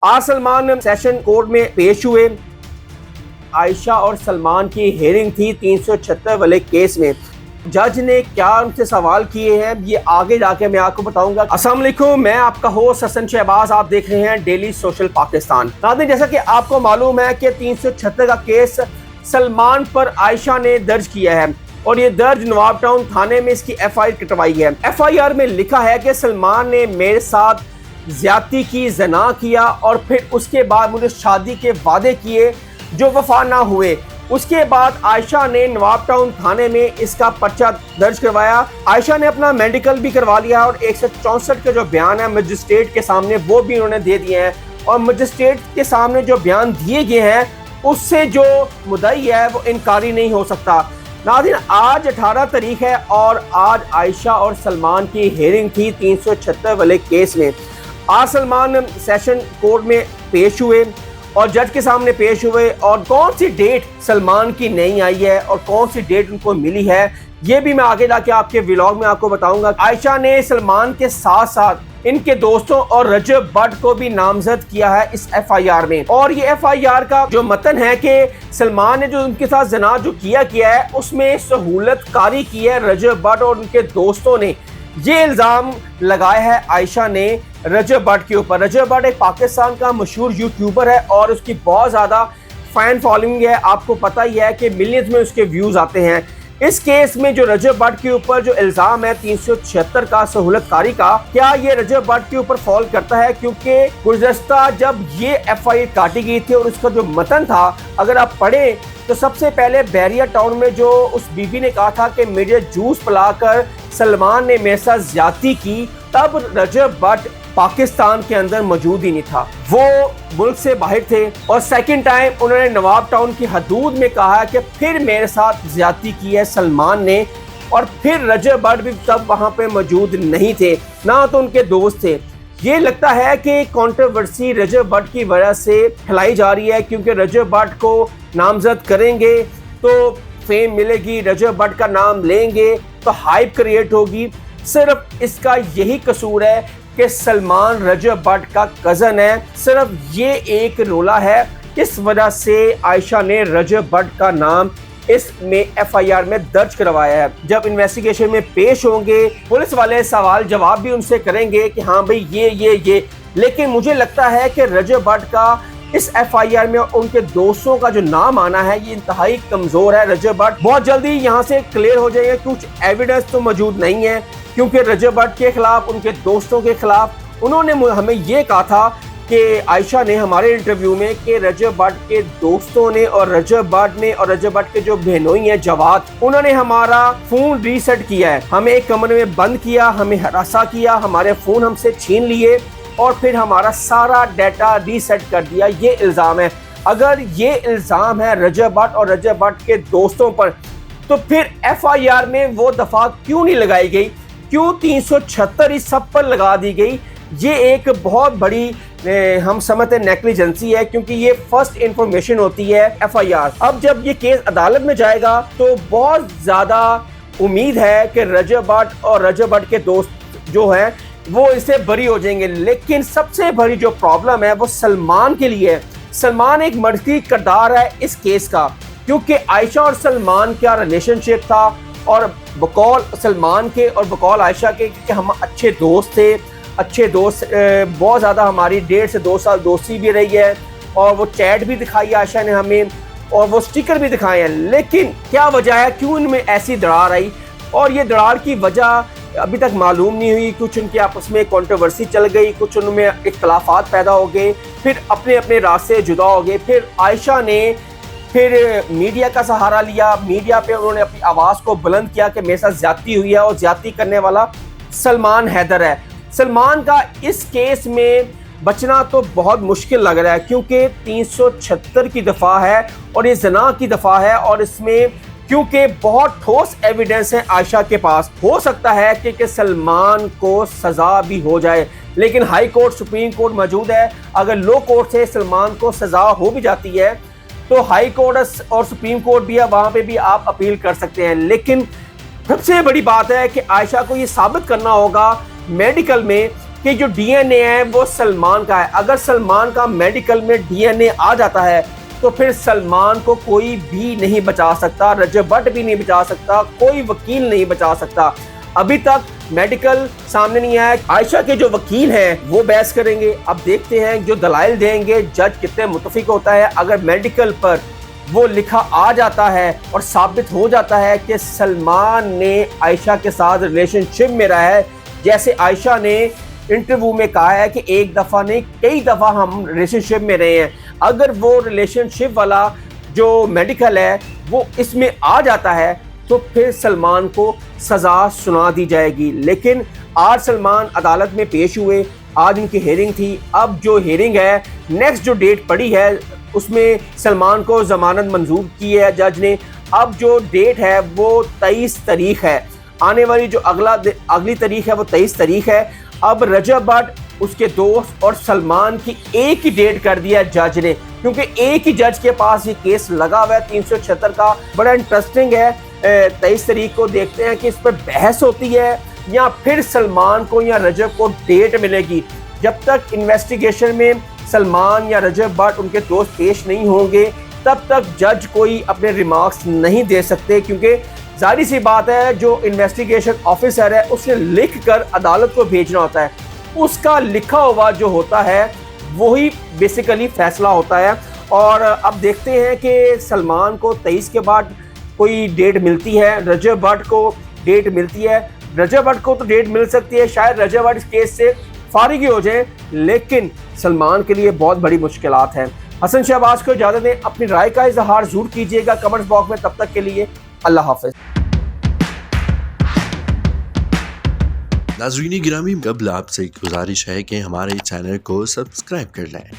आज Salman session court में पेश हुए। आयशा और सलमान की हेयरिंग थी 376 वाले केस में। जज ने क्या उनसे सवाल किए हैं ये आगे जाके मैं आपको बताऊंगा। अस्सलाम वालेकुम, मैं आपका होस्ट हसन शहबाज, आप देख रहे हैं डेली सोशल पाकिस्तान। नाज़रीन, जैसा कि आपको मालूम है कि 376 का केस सलमान पर आयशा ने दर्ज किया है और ये दर्ज नवाब टाउन थाने में इसकी FIR कटवाई है। FIR में लिखा है कि सलमान ने मेरे साथ ज्यादती की, जना किया और फिर उसके बाद मुझे शादी के वादे किए जो वफा ना हुए। उसके बाद आयशा ने नवाब टाउन थाने में इसका पर्चा दर्ज करवाया। आयशा ने अपना मेडिकल भी करवा लिया और 164 के जो बयान है मजिस्ट्रेट के सामने वो भी उन्होंने दे दिए हैं और मजिस्ट्रेट के सामने जो बयान दिए गए हैं उससे जो मुद्दई है वो इनकारी नहीं हो सकता। नाज़रीन, आज 18 तारीख है और आज आयशा और सलमान की हेयरिंग थी 376 वाले केस में। आज सलमान सेशन कोर्ट में पेश हुए और जज के सामने पेश हुए और कौन सी डेट सलमान की नहीं आई है और कौन सी डेट उनको मिली है ये भी मैं आगे जाके आपके व्लॉग में आपको बताऊंगा। आयशा ने सलमान के साथ साथ इनके दोस्तों और रजब भट्ट को भी नामजद किया है इस FIR में। और ये FIR का जो मतन है कि सलमान ने जो उनके साथ जना जो किया है उसमें सहूलत कारी की है रजब भट्ट और उनके दोस्तों ने। ये इल्ज़ाम लगाया है आयशा ने रजब भट्ट के ऊपर। रजब भट्ट एक पाकिस्तान का मशहूर यूट्यूबर है और उसकी बहुत ज़्यादा फैन फॉलोइंग है। आपको पता ही है कि मिलियंस में उसके व्यूज़ आते हैं। इस केस में जो रजब भट्ट के ऊपर जो इल्ज़ाम है 376 का सहूलतकारी का, क्या ये रजब भट्ट के ऊपर फॉल करता है? क्योंकि गुज़श्ता जब ये FIR काटी गई थी और उसका जो मतन था अगर आप पढ़ें तो सबसे पहले बैरिया टाउन में जो उस बीबी ने कहा था कि मुझे जूस पिलाकर सलमान ने मेरे साथ ज्यादती की, तब रजब भट्ट पाकिस्तान के अंदर मौजूद ही नहीं था, वो मुल्क से बाहर थे। और सेकंड टाइम उन्होंने नवाब टाउन की हदूद में कहा कि फिर मेरे साथ ज्यादती की है सलमान ने, और फिर रजब भट्ट भी तब वहां पे मौजूद नहीं थे, ना तो उनके दोस्त थे। ये लगता है कि कंट्रोवर्सी रजब भट्ट की वजह से फैलाई जा रही है, क्योंकि रजब भट्ट को नामजद करेंगे तो फेम मिलेगी, रजब भट्ट का नाम लेंगे तो हाइप क्रिएट होगी। सिर्फ इसका यही कसूर है कि सलमान रजब भट्ट का कज़न है, सिर्फ ये एक रोला है। इस वजह से आयशा ने रजब भट्ट का नाम इसमें FIR में दर्ज करवाया है। जब इन्वेस्टिगेशन में पेश होंगे पुलिस वाले सवाल जवाब भी उनसे करेंगे कि हाँ भाई ये, लेकिन मुझे लगता है कि रजब भट्ट का इस FIR में उनके दोस्तों का जो नाम आना है ये इंतहाई कमजोर है। रजब भट्ट बहुत जल्दी यहाँ से क्लियर हो जाएंगे, कुछ एविडेंस तो मौजूद नहीं है, क्योंकि रजब भट्ट के खिलाफ, उनके दोस्तों के खिलाफ उन्होंने हमें ये कहा था कि आयशा ने हमारे इंटरव्यू में कि रजब भट्ट के दोस्तों ने और रजब भट्ट ने और रजब भट्ट के जो बहनोई हैं जवाद, उन्होंने हमारा फोन रीसेट किया है, हमें एक कमरे में बंद किया, हमें हरासा किया, हमारे फोन हमसे छीन लिए और फिर हमारा सारा डाटा रीसेट कर दिया। ये इल्ज़ाम है। अगर ये इल्ज़ाम है रजब भट्ट और रजब भट्ट के दोस्तों पर, तो फिर FIR में वो दफ़ा क्यों नहीं लगाई गई? क्यों 376 इस सब पर लगा दी गई? ये एक बहुत बड़ी हम समझते हैं नेग्लिजेंसी है, क्योंकि ये फर्स्ट इंफॉर्मेशन होती है FIR। अब जब ये केस अदालत में जाएगा तो बहुत ज़्यादा उम्मीद है कि रजब भट्ट और रजब भट्ट के दोस्त जो हैं वो इससे बरी हो जाएंगे। लेकिन सबसे बड़ी जो प्रॉब्लम है वो सलमान के लिए है। सलमान एक मर्जी किरदार है इस केस का, क्योंकि आयशा और सलमान का रिलेशनशिप था और बकौल सलमान के और बकौल आयशा के कि हम अच्छे दोस्त थे, अच्छे दोस्त, बहुत ज़्यादा हमारी 1.5 से 2 साल दोस्ती भी रही है और वो चैट भी दिखाई आयशा ने हमें और वो स्टिकर भी दिखाए हैं। लेकिन क्या वजह है, क्यों इनमें ऐसी दरार आई? और ये दरार की वजह अभी तक मालूम नहीं हुई। कुछ उनके आपस में कंट्रोवर्सी चल गई, कुछ उनमें इख्तलाफात पैदा हो गए, फिर अपने अपने रास्ते जुदा हो गए। फिर आयशा ने फिर मीडिया का सहारा लिया, मीडिया पे उन्होंने अपनी आवाज़ को बुलंद किया कि मेरे साथ ज्यादती हुई है और ज्यादती करने वाला सलमान हैदर है। सलमान का इस केस में बचना तो बहुत मुश्किल लग रहा है, क्योंकि 376 की दफ़ा है और ये जना की दफ़ा है और इसमें क्योंकि बहुत ठोस एविडेंस है आयशा के पास, हो सकता है कि सलमान को सज़ा भी हो जाए। लेकिन हाई कोर्ट, सुप्रीम कोर्ट मौजूद है। अगर लो कोर्ट से सलमान को सज़ा हो भी जाती है तो हाई कोर्ट और सुप्रीम कोर्ट भी है, वहाँ पे भी आप अपील कर सकते हैं। लेकिन सबसे बड़ी बात है कि आयशा को ये साबित करना होगा मेडिकल में कि जो डीएनए है वो सलमान का है। अगर सलमान का मेडिकल में डीएनए आ जाता है तो फिर सलमान को कोई भी नहीं बचा सकता, रजब भट्ट भी नहीं बचा सकता, कोई वकील नहीं बचा सकता। अभी तक मेडिकल सामने नहीं आया। आयशा के जो वकील हैं वो बहस करेंगे। अब देखते हैं जो दलाइल देंगे जज कितने मुतफिक होता है। अगर मेडिकल पर वो लिखा आ जाता है और साबित हो जाता है कि सलमान ने आयशा के साथ रिलेशनशिप में रहा है, जैसे आयशा ने इंटरव्यू में कहा है कि एक दफ़ा नहीं कई दफ़ा हम रिलेशनशिप में रहे हैं, अगर वो रिलेशनशिप वाला जो मेडिकल है वो इसमें आ जाता है तो फिर सलमान को सज़ा सुना दी जाएगी। लेकिन आज सलमान अदालत में पेश हुए, आज इनकी हेयरिंग थी। अब जो हेयरिंग है, नेक्स्ट जो डेट पड़ी है उसमें सलमान को ज़मानत मंजूर की है जज ने। अब जो डेट है वो 23 तारीख है, आने वाली जो अगली तारीख है वो 23 तारीख है। अब रजब भट्ट, उसके दोस्त और सलमान की एक ही डेट कर दिया जज ने, क्योंकि एक ही जज के पास ये केस लगा हुआ है 376 का। बड़ा इंटरेस्टिंग है। 23 तारीख को देखते हैं कि इस पर बहस होती है या फिर सलमान को या रजब को डेट मिलेगी। जब तक इन्वेस्टिगेशन में सलमान या रजब भट्ट उनके दोस्त पेश नहीं होंगे तब तक जज कोई अपने रिमार्क्स नहीं दे सकते, क्योंकि जाहिर सी बात है जो इन्वेस्टिगेशन ऑफिसर है उसने लिख कर अदालत को भेजना होता है, उसका लिखा हुआ जो होता है वही बेसिकली फैसला होता है। और अब देखते हैं कि सलमान को 23 के बाद कोई डेट मिलती है, रजब भट्ट को डेट मिलती है। रजब भट्ट को तो डेट मिल सकती है, शायद रजब भट्ट इस केस से फारिग हो जाए, लेकिन सलमान के लिए बहुत बड़ी मुश्किलात हैं। हसन शहबाज को इजाज़त दें, अपनी राय का इजहार जरूर कीजिएगा कमेंट्स बॉक्स में। तब तक के लिए अल्लाह हाफ़िज़। नाज़रीन गिरामी, कबल आपसे गुजारिश है कि हमारे चैनल को सब्सक्राइब कर लें।